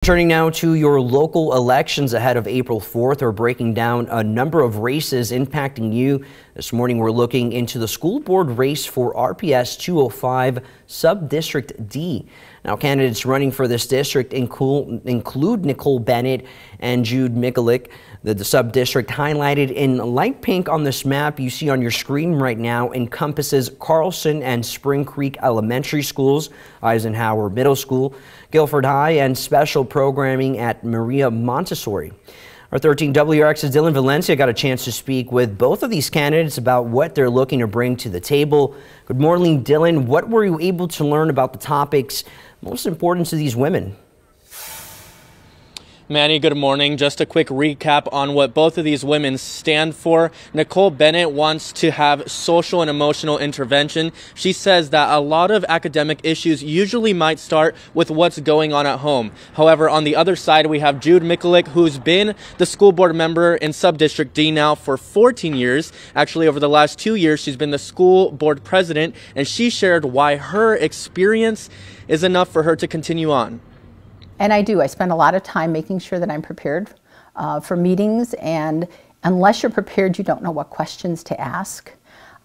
Turning now to your local elections ahead of April 4th, we're breaking down a number of races impacting you. This morning, we're looking into the school board race for RPS 205 Sub-District D. Now, candidates running for this district include Nicole Bennett and Jude Mikulik. The sub-district highlighted in light pink on this map you see on your screen right now encompasses Carlson and Spring Creek Elementary Schools, Eisenhower Middle School, Guilford High, and special programming at Maria Montessori. Our 13 WRX's Dylan Valencia got a chance to speak with both of these candidates about what they're looking to bring to the table. Good morning, Dylan. What were you able to learn about the topics most important to these women? Manny, good morning. Just a quick recap on what both of these women stand for. Nicole Bennett wants to have social and emotional intervention. She says that a lot of academic issues usually might start with what's going on at home. However, on the other side, we have Jude Mikulik, who's been the school board member in Sub-District D now for 14 years. Actually, over the last 2 years, she's been the school board president, and she shared why her experience is enough for her to continue on. And I do. I spend a lot of time making sure that I'm prepared for meetings, and unless you're prepared, you don't know what questions to ask.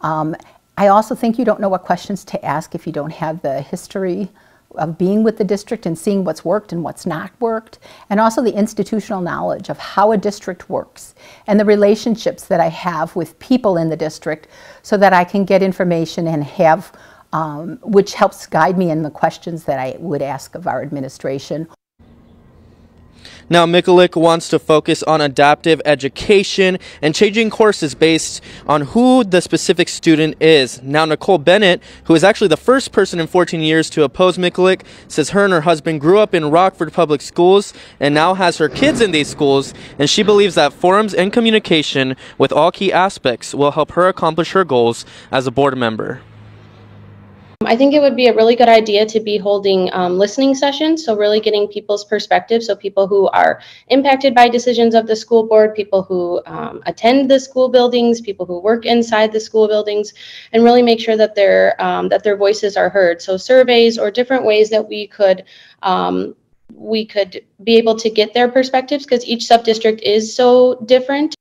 I also think you don't know what questions to ask if you don't have the history of being with the district and seeing what's worked and what's not worked, and also the institutional knowledge of how a district works and the relationships that I have with people in the district so that I can get information and have, which helps guide me in the questions that I would ask of our administration. Now, Mikulik wants to focus on adaptive education and changing courses based on who the specific student is. Now, Nicole Bennett, who is actually the first person in 14 years to oppose Mikulik, says her and her husband grew up in Rockford Public Schools and now has her kids in these schools, and she believes that forums and communication with all key aspects will help her accomplish her goals as a board member. I think it would be a really good idea to be holding listening sessions, so really getting people's perspective, so people who are impacted by decisions of the school board, people who attend the school buildings, people who work inside the school buildings, and really make sure that their voices are heard. So surveys or different ways that we could be able to get their perspectives, because each sub-district is so different.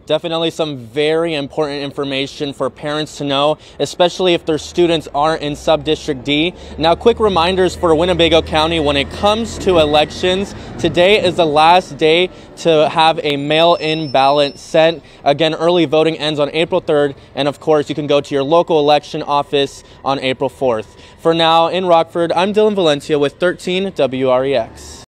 Definitely some very important information for parents to know, especially if their students aren't in Sub-District D. Now, quick reminders for Winnebago County when it comes to elections. Today is the last day to have a mail-in ballot sent. Again, early voting ends on April 3rd, and of course, you can go to your local election office on April 4th. For now, in Rockford, I'm Dylan Valencia with 13 WREX.